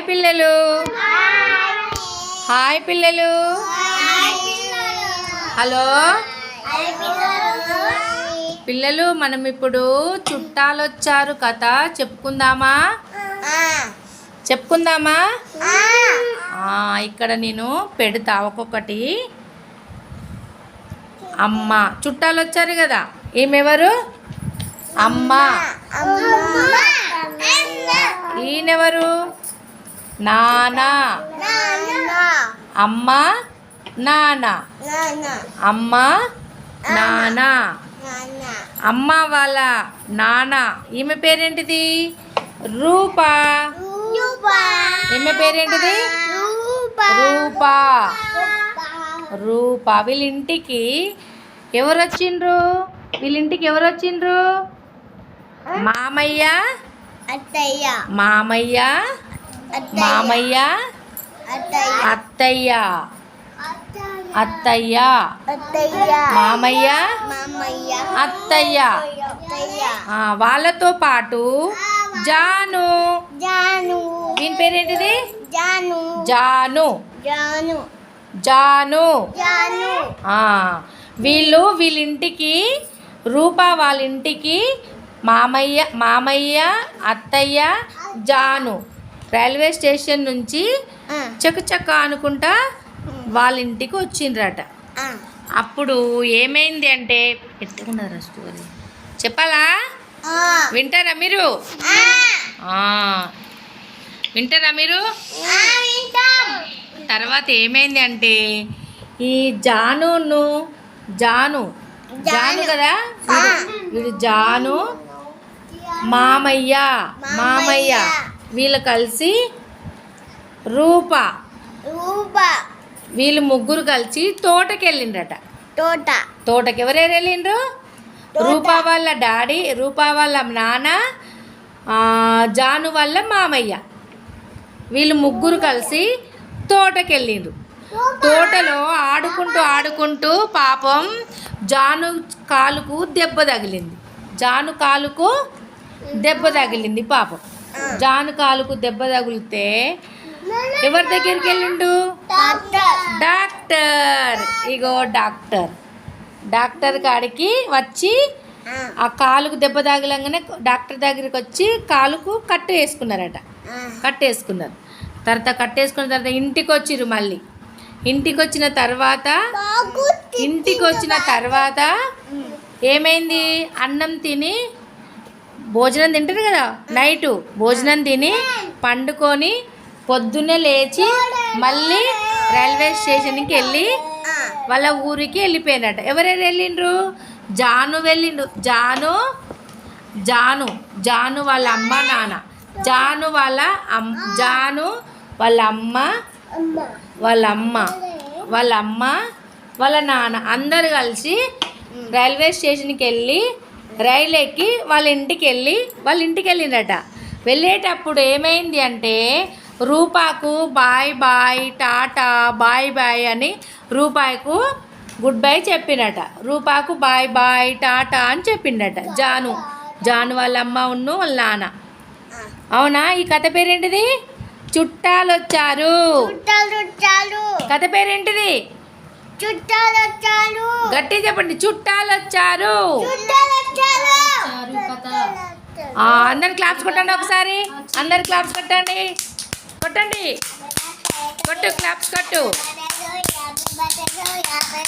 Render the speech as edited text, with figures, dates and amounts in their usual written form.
Hi పిల్లలు. Hi పిల్లలు. Hello పిల్లలు, మనం ఇప్పుడు చుట్టాలు వచ్చారు కథ చెప్పుకుందామా? చెప్పుకుందామా? ఇక్కడ నేను పెడతా ఒక్కొక్కటి. అమ్మ, చుట్టాలు వచ్చారు కదా, ఈమెవరు? అమ్మ. ఈయనెవరు? నాన్న. అమ్మ నాన్న. అమ్మ నాన్న. అమ్మ వాళ్ళ నాన్న. ఈమె పేరేంటిది? రూపా. ఈమె పేరేంటిది? రూపా. రూపా. వీళ్ళింటికి ఎవరు వచ్చిండ్రు? వీళ్ళింటికి ఎవరు వచ్చిండ్రు? మామయ్య, మామయ్య, మామయ్య, అత్తయ్య, అత్తయ్య, మామయ్య, అత్తయ్య. వాళ్ళతో పాటు జాను. దీని పేరేంటిది? జాను. జాను. వీళ్ళింటికి, రూపా వాళ్ళ ఇంటికి మామయ్య, అత్తయ్య, జాను రైల్వే స్టేషన్ నుంచి చకచక అనుకుంటా వాళ్ళ ఇంటికి వచ్చిండ్రట. అప్పుడు ఏమైంది అంటే, ఎత్తుకున్నారా స్టోరీ చెప్పాలా? వింటారా మీరు? వింటారా మీరు? తర్వాత ఏమైంది అంటే, ఈ జాను కదా, వీడు జాను, మామయ్య వీళ్ళు కలిసి రూపా, వీళ్ళు ముగ్గురు కలిసి తోటకి వెళ్ళిండ్రట. తోటకి ఎవరెవరు వెళ్ళిండ్రు? రూపా వాళ్ళ డాడీ, రూపా వాళ్ళ నాన్న, జాను వాళ్ళ మామయ్య. వీళ్ళు ముగ్గురు కలిసి తోటకి వెళ్ళిండ్రు. తోటలో ఆడుకుంటూ పాపం జాను కాలుకు దెబ్బ తగిలింది. పాపం జాను కాలుకు దెబ్బ తగిలితే ఎవరి దగ్గరికి వెళ్ళిండు? డాక్టర్. ఇగో డాక్టర్ కాడికి వచ్చి ఆ కాలుకు దెబ్బ తగిలంగానే డాక్టర్ దగ్గరికి వచ్చి కాలుకు కట్టేసుకున్నారు. కట్టేసుకున్న తర్వాత ఇంటికి వచ్చిర్రు. మళ్ళీ ఇంటికి వచ్చిన తర్వాత ఏమైంది? అన్నం తిని, భోజనం తింటారు కదా, నైటు భోజనం తిని పండుకొని పొద్దున్నే లేచి మళ్ళీ రైల్వే స్టేషన్కి వెళ్ళి వాళ్ళ ఊరికి వెళ్ళిపోయినట్ట. ఎవరెవరు వెళ్ళిండ్రు? జాను వెళ్ళిండు. జాను వాళ్ళ అమ్మ నాన్న, జాను వాళ్ళ అమ్మ వాళ్ళ నాన్న అందరు కలిసి రైల్వే స్టేషన్కి వెళ్ళి రైలు ఎక్కి వాళ్ళ ఇంటికి వెళ్ళిండట. వెళ్ళేటప్పుడు ఏమైంది అంటే, రూపాకు బాయ్ టాటా బాయ్ అని రూపాకు గుడ్ బై చెప్పినట. రూపాకు బాయ్ టాటా అని చెప్పిండట జాను వాళ్ళ అమ్మ వాళ్ళ నాన్న. అవునా? ఈ కథ పేరేంటిది? చుట్టాలు వచ్చారు. కథ పేరేంటిది? గట్టి చెప్పండి. చుట్టాలు వచ్చారు. అందరు క్లాప్స్ కొట్టండి ఒకసారి. అందరు క్లాప్స్ కొట్టండి. కొట్టు క్లాప్స్ కొట్టు.